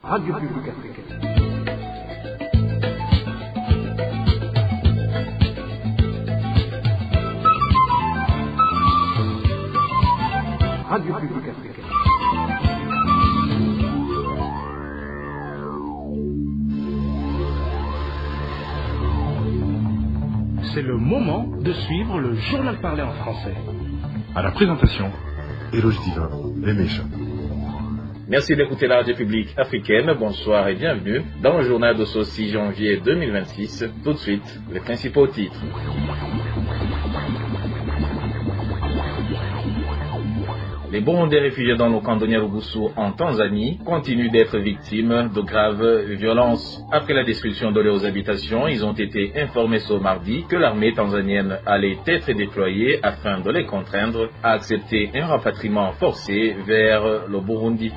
Radio Publique Africaine. Radio Publique Africaine. C'est le moment de suivre le journal parlé en français. À la présentation, Éloge Divin, les méchants. Merci d'écouter la Radio Publique Africaine. Bonsoir et bienvenue dans le journal de ce 6 janvier 2026. Tout de suite, les principaux titres. Les Burundais réfugiés dans le camp de Nyarugusu en Tanzanie continuent d'être victimes de graves violences. Après la destruction de leurs habitations, ils ont été informés ce mardi que l'armée tanzanienne allait être déployée afin de les contraindre à accepter un rapatriement forcé vers le Burundi.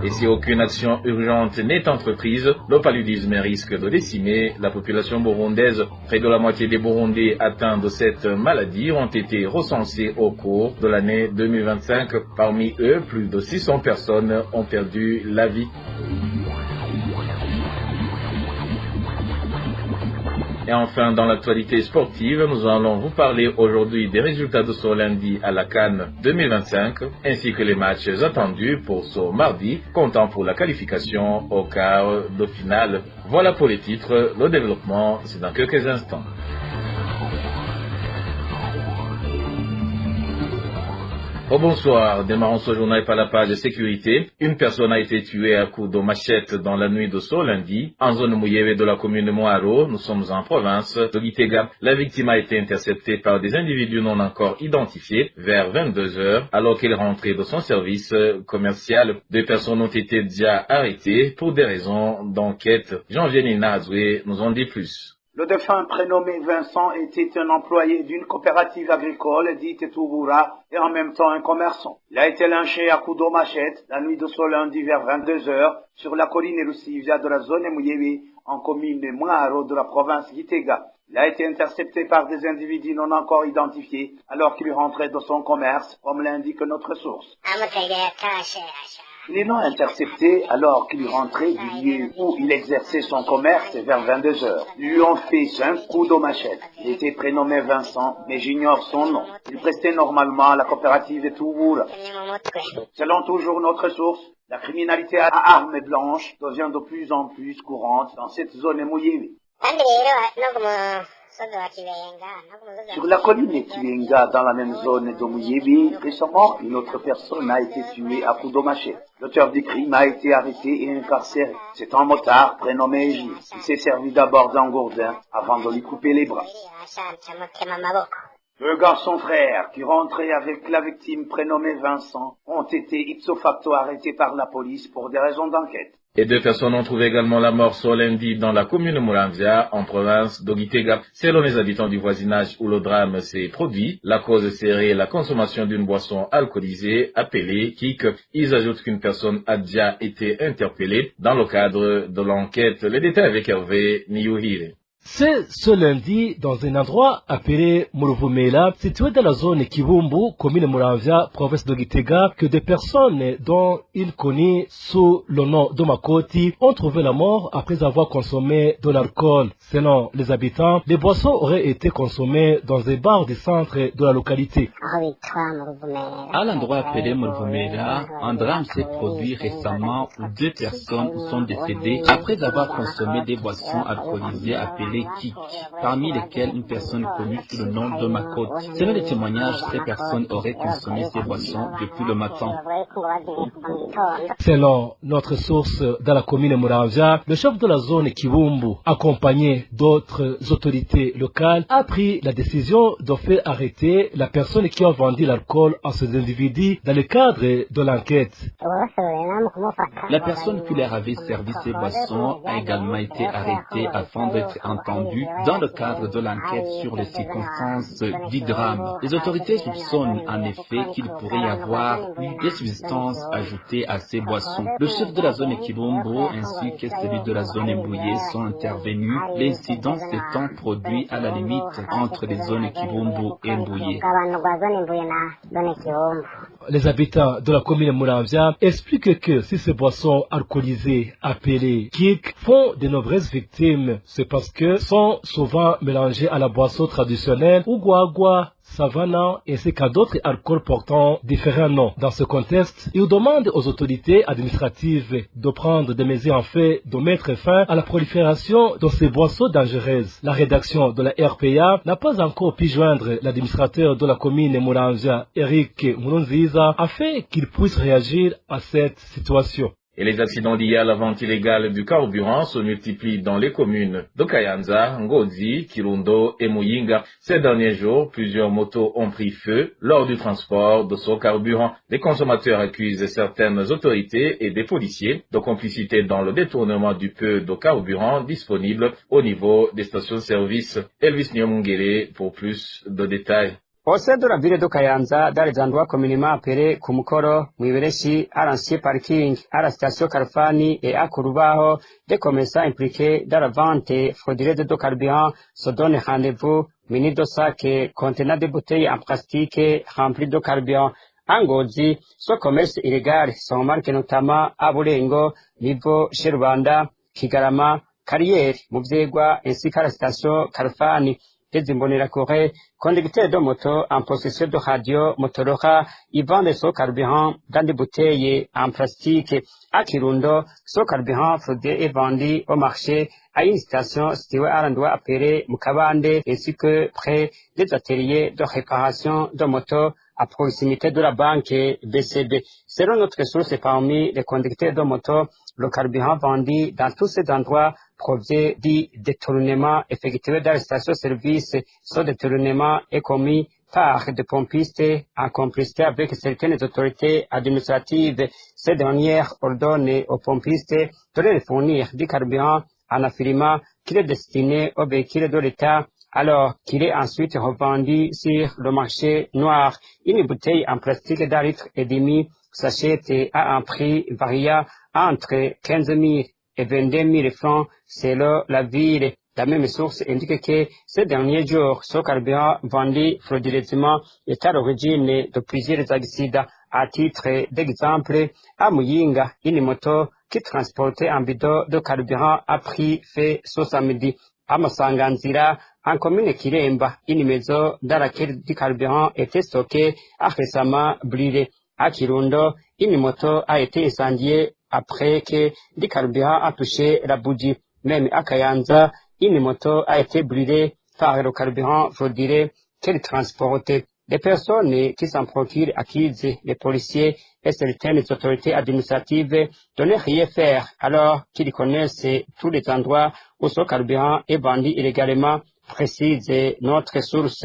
Et si aucune action urgente n'est entreprise, le paludisme risque de décimer la population burundaise. Près de la moitié des Burundais atteints de cette maladie ont été recensés au cours de l'année 2025. Parmi eux, plus de 600 personnes ont perdu la vie. Et enfin, dans l'actualité sportive, nous allons vous parler aujourd'hui des résultats de ce lundi à la CAN 2025, ainsi que les matchs attendus pour ce mardi, comptant pour la qualification au quart de finale. Voilà pour les titres, le développement, c'est dans quelques instants. Oh bonsoir, démarrons ce journal par la page de sécurité. Une personne a été tuée à coups de machette dans la nuit de ce lundi, en zone Mouyewe de la commune de Moaro. Nous sommes en province de Gitega. La victime a été interceptée par des individus non encore identifiés vers 22 heures, alors qu'elle rentrait de son service commercial. 2 personnes ont été déjà arrêtées pour des raisons d'enquête. Jean-Vianney Nazoué nous en dit plus. Le défunt prénommé Vincent était un employé d'une coopérative agricole dite Touboura et en même temps un commerçant. Il a été lynché à coups de machette la nuit de ce lundi vers 22 heures sur la colline Rusivia de la zone Mouyewe en commune de Mwaro de la province Gitega. Il a été intercepté par des individus non encore identifiés alors qu'il rentrait de son commerce, comme l'indique notre source. Il est non intercepté alors qu'il rentrait du lieu où il exerçait son commerce vers 22 heures. Ils lui ont fait 5 coups de machette. Il était prénommé Vincent, mais j'ignore son nom. Il prestait normalement à la coopérative de Touboura. Selon toujours notre source, la criminalité à armes blanches devient de plus en plus courante dans cette zone mouillée. Sur la colline Kibenga, dans la même zone de Mouyebi, récemment, une autre personne a été tuée à coups de machette. L'auteur du crime a été arrêté et incarcéré. C'est un motard prénommé Égide. Il s'est servi d'abord d'un gourdin avant de lui couper les bras. 2 garçons frères qui rentraient avec la victime prénommée Vincent ont été ipso facto arrêtés par la police pour des raisons d'enquête. Et 2 personnes ont trouvé également la mort ce lundi dans la commune de Muramvya, en province de Gitega. Selon les habitants du voisinage où le drame s'est produit, la cause serait la consommation d'une boisson alcoolisée appelée Kik. Ils ajoutent qu'une personne a déjà été interpellée dans le cadre de l'enquête. Les détails avec Hervé Niyuhire. C'est ce lundi dans un endroit appelé Muruvumela, situé dans la zone Kibumbu, commune Muramvya, province de Gitega, que des personnes dont il connaît sous le nom de Makoti ont trouvé la mort après avoir consommé de l'alcool. Selon les habitants, les boissons auraient été consommées dans un bar du centre de la localité. À l'endroit appelé Muruvumela, un drame s'est produit récemment où 2 personnes sont décédées après avoir consommé des boissons alcoolisées appelées Kik, parmi lesquelles une personne connue sous le nom de Makot. Selon les témoignages, ces personnes auraient consommé ces boissons depuis le matin. Selon notre source dans la commune Muramvya, le chef de la zone Kibumbu, accompagné d'autres autorités locales, a pris la décision de faire arrêter la personne qui a vendu l'alcool à ces individus dans le cadre de l'enquête. La personne qui leur avait servi ces boissons a également été arrêtée afin d'être entendu dans le cadre de l'enquête sur les circonstances du drame. Les autorités soupçonnent en effet qu'il pourrait y avoir eu des substances ajoutées à ces boissons. Le chef de la zone Kibumbu ainsi que celui de la zone Mbouye sont intervenus, l'incident s'étant produit à la limite entre les zones Kibumbu et Mbouye. Les habitants de la commune Muramvya expliquent que si ces boissons alcoolisées appelées kik font de nombreuses victimes, c'est parce que sont souvent mélangées à la boisson traditionnelle ou guagua, savana ainsi qu'à d'autres alcools portant différents noms. Dans ce contexte, ils demandent aux autorités administratives de prendre des mesures en fait de mettre fin à la prolifération de ces boissons dangereuses. La rédaction de la RPA n'a pas encore pu joindre l'administrateur de la commune Muramvya, Eric Murunziza, afin qu'il puisse réagir à cette situation. Et les accidents liés à la vente illégale du carburant se multiplient dans les communes de Kayanza, Ngozi, Kirundo et Muyinga. Ces derniers jours, plusieurs motos ont pris feu lors du transport de ce carburant. Les consommateurs accusent certaines autorités et des policiers de complicité dans le détournement du peu de carburant disponible au niveau des stations-service. Elvis Nyamungere pour plus de détails. Au sein de la ville de Kayanza, dans les endroits communément appelés Kumukoro, Mwibereshi, à l'ancien parking, à la station Karfani et à Kurubaho, des commerçants impliqués dans la vente fraudulée de carburant se donnent rendez-vous munis de sacs contenant des bouteilles en plastique remplies de carburant. En Ngozi, ce commerce illégal se remarque notamment à Burengo, Nivo, chez Rwanda, Kigarama, Carrière, Muvyegwa, ainsi qu'à la station Karfani. Des imbonerakure, conducteurs de moto en possession de radio Motorola, ils vendent ce carburant dans des bouteilles en plastique. À Kirundo, ce carburant fraudé est vendu au marché à une station située à l'endroit appelé Mukabande, ainsi que près des ateliers de réparation de motos à proximité de la banque BCB. Selon notre source parmi les conducteurs de moto, le carburant vendu dans tous ces endroits provient du détournement effectué dans les stations-service. Ce détournement est commis par des pompistes en complicité avec certaines autorités administratives. Ces dernières ordonnent aux pompistes de leur fournir du carburant en affirmant qu'il est destiné aux véhicules de l'État, alors qu'il est ensuite revendu sur le marché noir. Une bouteille en plastique d'un litre et demi s'achète à un prix variant entre 15 000 et 22 000 francs selon la ville. La même source indique que ces derniers jours, ce carburant vendu frauduleusement est à l'origine de plusieurs accidents. À titre d'exemple, à Muyinga, une moto qui transportait un bidon de carburant a pris feu ce samedi. À Masanganzira, en commune Kiremba, une maison dans laquelle du carburant était stocké a récemment brûlé. À Kirundo, une moto a été incendiée après que du carburant a touché la bougie. Même à Kayanza, une moto a été brûlée par le carburant frauduleux qu'elle transportait. Les personnes qui s'en procurent accusent les policiers et certaines autorités administratives de ne rien faire alors qu'ils connaissent tous les endroits où ce carburant est vendu illégalement, précise notre source.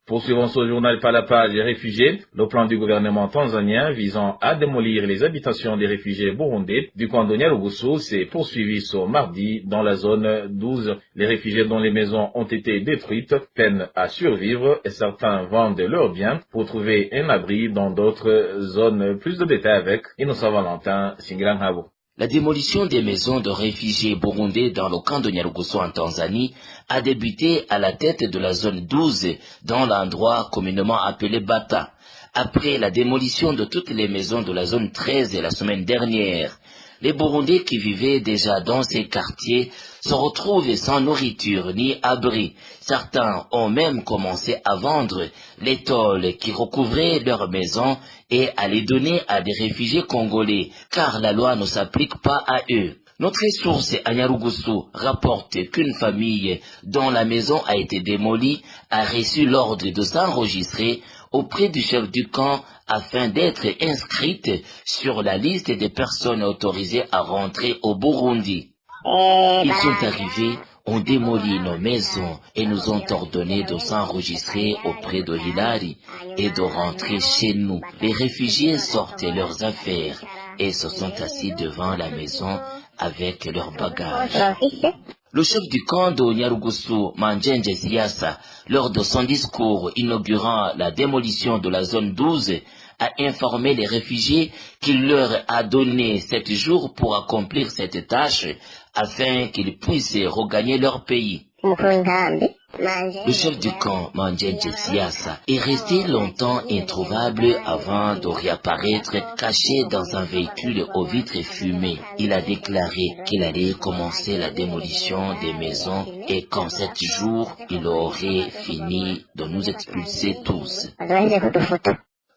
Poursuivons ce journal par la page des réfugiés. Le plan du gouvernement tanzanien visant à démolir les habitations des réfugiés burundais du camp de Nyarugusu s'est poursuivi ce mardi dans la zone 12. Les réfugiés dont les maisons ont été détruites peinent à survivre et certains vendent leurs biens pour trouver un abri dans d'autres zones. Plus de détails avec Innocent Valentin, Singlan Habo. La démolition des maisons de réfugiés burundais dans le camp de Nyarugusu en Tanzanie a débuté à la tête de la zone 12 dans l'endroit communément appelé Bata, après la démolition de toutes les maisons de la zone 13 la semaine dernière. Les Burundais qui vivaient déjà dans ces quartiers se retrouvent sans nourriture ni abri. Certains ont même commencé à vendre les tôles qui recouvraient leurs maisons et à les donner à des réfugiés congolais, car la loi ne s'applique pas à eux. Notre source à Nyarugusu rapporte qu'une famille dont la maison a été démolie a reçu l'ordre de s'enregistrer auprès du chef du camp afin d'être inscrite sur la liste des personnes autorisées à rentrer au Burundi. Ils sont arrivés, ont démoli nos maisons et nous ont ordonné de s'enregistrer auprès de Hilary et de rentrer chez nous. Les réfugiés sortent leurs affaires et se sont assis devant la maison avec leurs bagages. Le chef du camp de Nyarugusu, Manjenje Siasa, lors de son discours inaugurant la démolition de la zone 12, a informé les réfugiés qu'il leur a donné 7 jours pour accomplir cette tâche afin qu'ils puissent regagner leur pays. Le chef du camp, Mandjenje Siassa, est resté longtemps introuvable avant de réapparaître caché dans un véhicule aux vitres fumées. Il a déclaré qu'il allait commencer la démolition des maisons et qu'en 7 jours, il aurait fini de nous expulser tous.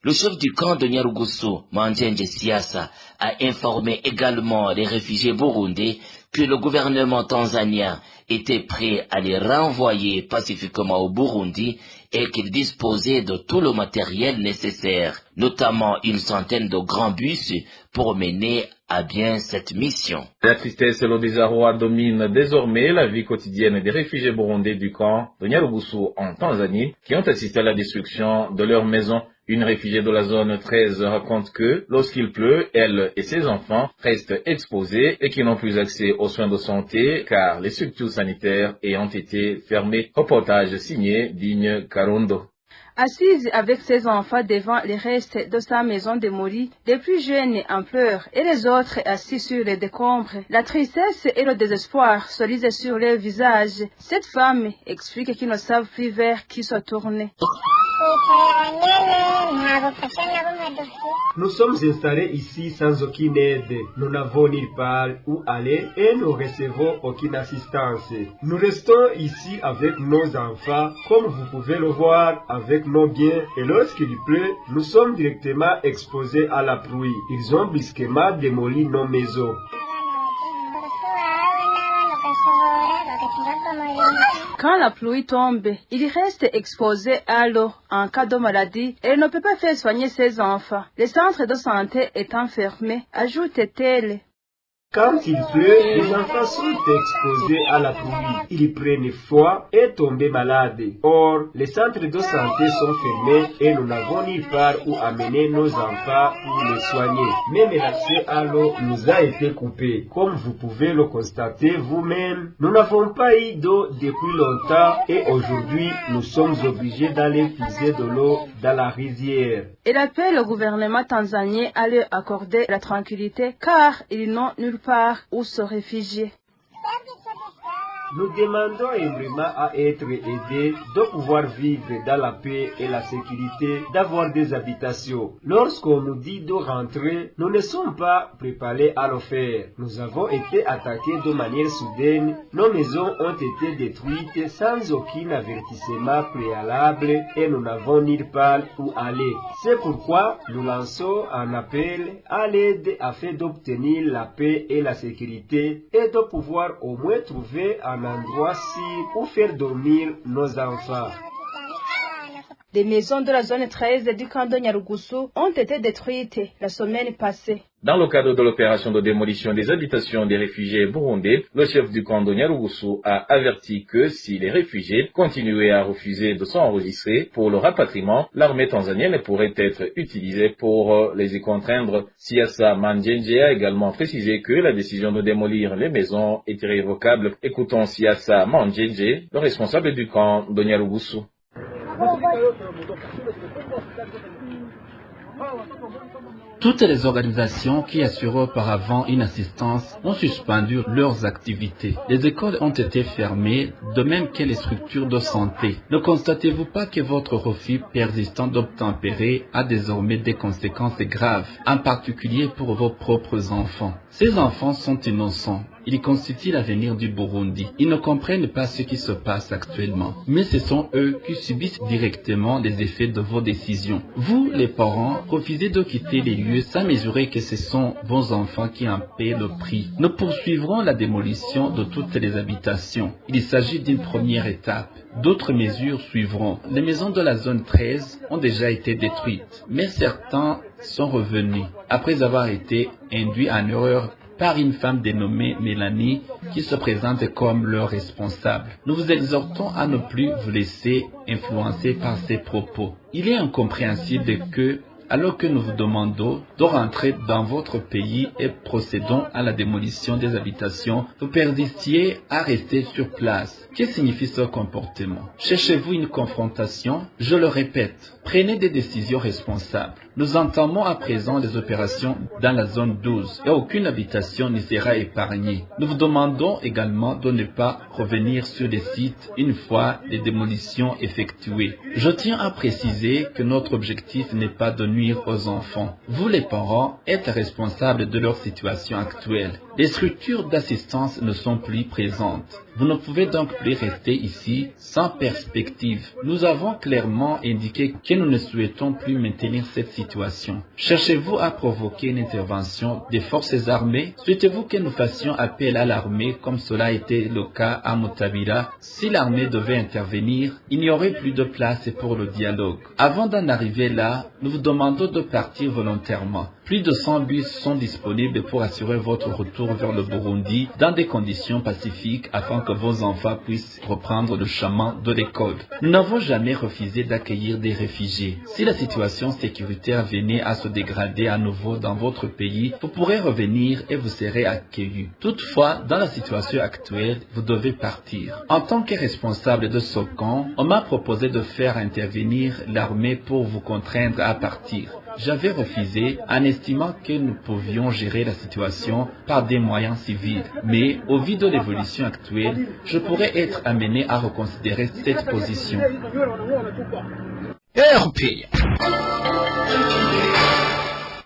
Le chef du camp de Nyarugusu, Mandjenje Siassa, a informé également les réfugiés burundais que le gouvernement tanzanien était prêt à les renvoyer pacifiquement au Burundi et qu'il disposait de tout le matériel nécessaire, notamment une centaine de grands bus pour mener à bien cette mission. La tristesse et le désarroi dominent désormais la vie quotidienne des réfugiés burundais du camp de Nyarugusu en Tanzanie qui ont assisté à la destruction de leur maison. Une réfugiée de la zone 13 raconte que, lorsqu'il pleut, elle et ses enfants restent exposés et qu'ils n'ont plus accès aux soins de santé car les structures sanitaires ayant été fermées. Reportage signé Digne Karundo. Assise avec ses enfants devant les restes de sa maison démolie, les plus jeunes en pleurent et les autres assis sur les décombres. La tristesse et le désespoir se lisent sur leurs visages. Cette femme explique qu'ils ne savent plus vers qui se tourner. Nous sommes installés ici sans aucune aide. Nous n'avons nulle part où aller et nous recevons aucune assistance. Nous restons ici avec nos enfants, comme vous pouvez le voir, avec nos biens. Et lorsqu'il pleut, nous sommes directement exposés à la pluie. Ils ont brusquement démoli nos maisons. Quand la pluie tombe, il reste exposé à l'eau en cas de maladie et il ne peut pas faire soigner ses enfants. Le centre de santé étant fermé, ajoute-t-elle. Quand il pleut, les enfants sont exposés à la pluie. Ils prennent froid et tombent malades. Or, les centres de santé sont fermés et nous n'avons nulle part où amener nos enfants pour les soigner. Même l'accès à l'eau nous a été coupé. Comme vous pouvez le constater vous-même, nous n'avons pas eu d'eau depuis longtemps et aujourd'hui, nous sommes obligés d'aller puiser de l'eau dans la rivière. Il appelle le gouvernement tanzanien à leur accorder la tranquillité car ils n'ont nulle part où se réfugier. Nous demandons vraiment à être aidés de pouvoir vivre dans la paix et la sécurité, d'avoir des habitations. Lorsqu'on nous dit de rentrer, nous ne sommes pas préparés à le faire. Nous avons été attaqués de manière soudaine. Nos maisons ont été détruites sans aucun avertissement préalable et nous n'avons nulle part où aller. C'est pourquoi nous lançons un appel à l'aide afin d'obtenir la paix et la sécurité et de pouvoir au moins trouver un endroit sûr où faire dormir nos enfants. Des maisons de la zone 13 du camp de Nyarugusu ont été détruites la semaine passée. Dans le cadre de l'opération de démolition des habitations des réfugiés burundais, le chef du camp de Nyarugusu a averti que si les réfugiés continuaient à refuser de s'enregistrer pour le rapatriement, l'armée tanzanienne pourrait être utilisée pour les y contraindre. Siassa Mandjenje a également précisé que la décision de démolir les maisons est irrévocable. Écoutons Siassa Mandjenje, le responsable du camp de Nyarugusu. Toutes les organisations qui assuraient auparavant une assistance ont suspendu leurs activités. Les écoles ont été fermées, de même que les structures de santé. Ne constatez-vous pas que votre refus persistant d'obtempérer a désormais des conséquences graves, en particulier pour vos propres enfants? Ces enfants sont innocents. Ils constituent l'avenir du Burundi. Ils ne comprennent pas ce qui se passe actuellement. Mais ce sont eux qui subissent directement les effets de vos décisions. Vous, les parents, refusez de quitter les lieux sans mesurer que ce sont vos enfants qui en paient le prix. Nous poursuivrons la démolition de toutes les habitations. Il s'agit d'une première étape. D'autres mesures suivront. Les maisons de la zone 13 ont déjà été détruites, mais certains sont revenus après avoir été induits en erreur par une femme dénommée Mélanie qui se présente comme leur responsable. Nous vous exhortons à ne plus vous laisser influencer par ces propos. Il est incompréhensible que, alors que nous vous demandons de rentrer dans votre pays et procédons à la démolition des habitations, vous persistiez à rester sur place. Que signifie ce comportement? Cherchez-vous une confrontation? Je le répète, prenez des décisions responsables. Nous entamons à présent les opérations dans la zone 12 et aucune habitation n'y sera épargnée. Nous vous demandons également de ne pas revenir sur les sites une fois les démolitions effectuées. Je tiens à préciser que notre objectif n'est pas de nuire aux enfants. Vous les parents êtes responsables de leur situation actuelle. Les structures d'assistance ne sont plus présentes. Vous ne pouvez donc plus rester ici sans perspective. Nous avons clairement indiqué que nous ne souhaitons plus maintenir cette situation. Cherchez-vous à provoquer une intervention des forces armées? Souhaitez-vous que nous fassions appel à l'armée comme cela a été le cas à Mutabira? Si l'armée devait intervenir, il n'y aurait plus de place pour le dialogue. Avant d'en arriver là, nous vous demandons de partir volontairement. Plus de 100 bus sont disponibles pour assurer votre retour vers le Burundi dans des conditions pacifiques afin que vos enfants puissent reprendre le chemin de l'école. Nous n'avons jamais refusé d'accueillir des réfugiés. Si la situation sécuritaire venait à se dégrader à nouveau dans votre pays, vous pourrez revenir et vous serez accueillis. Toutefois, dans la situation actuelle, vous devez partir. En tant que responsable de ce camp, on m'a proposé de faire intervenir l'armée pour vous contraindre à partir. J'avais refusé en estimant que nous pouvions gérer la situation par des moyens civils. Mais au vu de l'évolution actuelle, je pourrais être amené à reconsidérer cette position.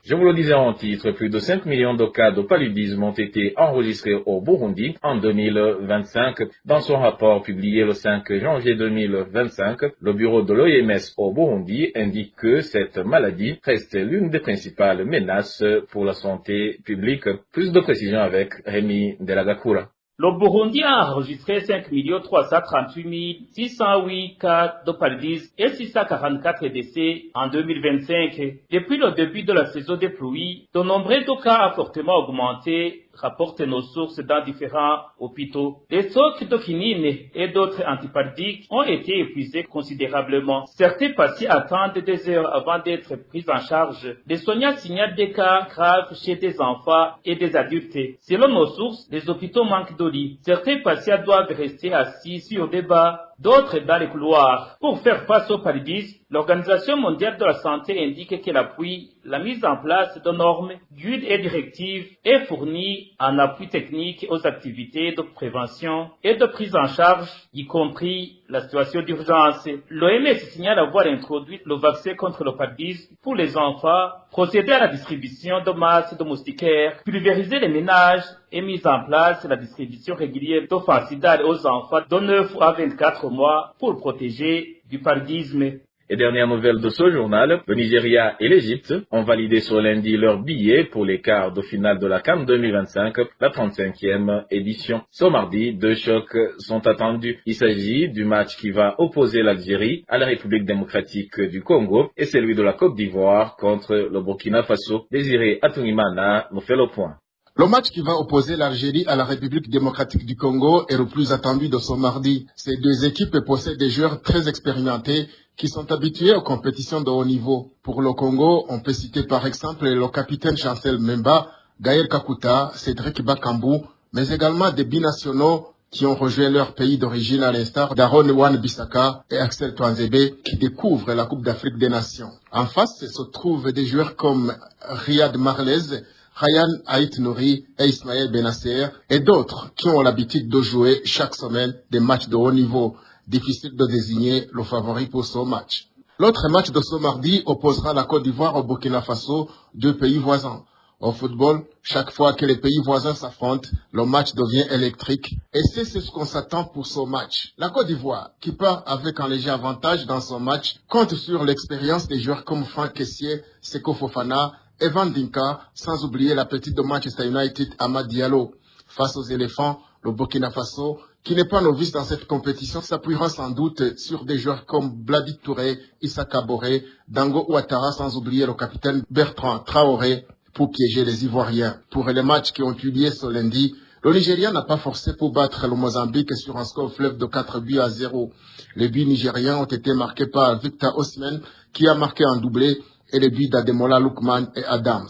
Je vous le disais en titre, plus de 5 millions de cas de paludisme ont été enregistrés au Burundi en 2025. Dans son rapport publié le 5 janvier 2025, le bureau de l'OMS au Burundi indique que cette maladie reste l'une des principales menaces pour la santé publique. Plus de précisions avec Rémi Delagakura. Le Burundi a enregistré 5 338 608 cas de paludisme et 644 décès en 2025. Depuis le début de la saison des pluies, de nombreux cas ont fortement augmenté, rapportent nos sources dans différents hôpitaux. Les stocks de quinine et d'autres antipaludiques ont été épuisés considérablement. Certains patients attendent des heures avant d'être pris en charge. Les soignants signalent des cas graves chez des enfants et des adultes. Selon nos sources, les hôpitaux manquent de lits. Certains patients doivent rester assis sur des bancs, d'autres dans les couloirs. Pour faire face au paludisme, l'Organisation mondiale de la santé indique qu'elle appuie la mise en place de normes, guides et directives est fournie en appui technique aux activités de prévention et de prise en charge, y compris la situation d'urgence. L'OMS signale avoir introduit le vaccin contre le paludisme pour les enfants, procéder à la distribution de masques de moustiquaires, pulvériser les ménages et mise en place la distribution régulière de fansidal aux enfants de 9 à 24 mois pour protéger du paludisme. Et dernière nouvelle de ce journal, le Nigeria et l'Égypte ont validé ce lundi leur billet pour les quarts de finale de la CAN 2025, la 35e édition. Ce mardi, 2 chocs sont attendus. Il s'agit du match qui va opposer l'Algérie à la République démocratique du Congo et celui de la Côte d'Ivoire contre le Burkina Faso. Désiré Atounimana nous fait le point. Le match qui va opposer l'Algérie à la République démocratique du Congo est le plus attendu de ce mardi. Ces deux équipes possèdent des joueurs très expérimentés qui sont habitués aux compétitions de haut niveau. Pour le Congo, on peut citer par exemple le capitaine Chancel Memba, Gaël Kakuta, Cédric Bakambu, mais également des binationaux qui ont rejoint leur pays d'origine à l'instar d'Aaron Wan-Bissaka et Axel Touanzebe qui découvrent la Coupe d'Afrique des Nations. En face se trouvent des joueurs comme Riyad Mahrez, Ryan Haït Nouri et Ismaël Benasser et d'autres qui ont l'habitude de jouer chaque semaine des matchs de haut niveau. Difficile de désigner le favori pour ce match. L'autre match de ce mardi opposera la Côte d'Ivoire au Burkina Faso, deux pays voisins. Au football, chaque fois que les pays voisins s'affrontent, le match devient électrique. Et c'est ce qu'on s'attend pour ce match. La Côte d'Ivoire, qui part avec un léger avantage dans son match, compte sur l'expérience des joueurs comme Franck Kessié, Seko Fofana, Evan Dinka, sans oublier la petite de Manchester United, Amad Diallo. Face aux éléphants, le Burkina Faso, qui n'est pas novice dans cette compétition, s'appuiera sans doute sur des joueurs comme Bladi Touré, Issa Kaboré, Dango Ouattara, sans oublier le capitaine Bertrand Traoré, pour piéger les Ivoiriens. Pour les matchs qui ont eu lieu ce lundi, le Nigeria n'a pas forcé pour battre le Mozambique sur un score fleuve de 4-0. Les buts nigériens ont été marqués par Victor Osimhen, qui a marqué un doublé, et les buts d'Ademola Lookman et Adams.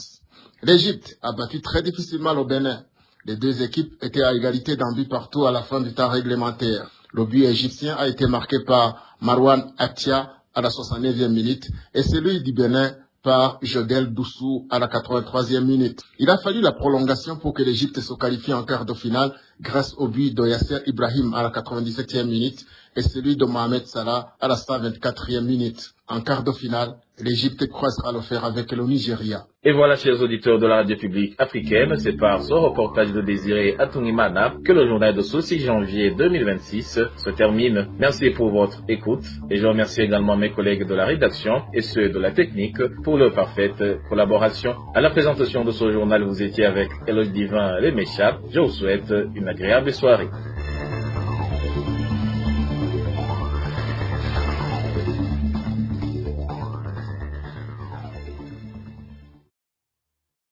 L'Égypte a battu très difficilement le Bénin. Les deux équipes étaient à égalité d'un but partout à la fin du temps réglementaire. Le but égyptien a été marqué par Marwan Atia à la 69e minute et celui du Bénin par Jodel Doussou à la 83e minute. Il a fallu la prolongation pour que l'Égypte se qualifie en quart de finale grâce au but de Yasser Ibrahim à la 97e minute et celui de Mohamed Salah à la 124e minute. En quart de finale, l'Égypte croisera le fer avec le Nigeria. Et voilà, chers auditeurs de la radio publique africaine, c'est par ce reportage de Désiré Atungimana que le journal de ce 6 janvier 2026 se termine. Merci pour votre écoute et je remercie également mes collègues de la rédaction et ceux de la technique pour leur parfaite collaboration. À la présentation de ce journal, vous étiez avec Eloge Divin Les Méchap. Je vous souhaite une agréable soirée.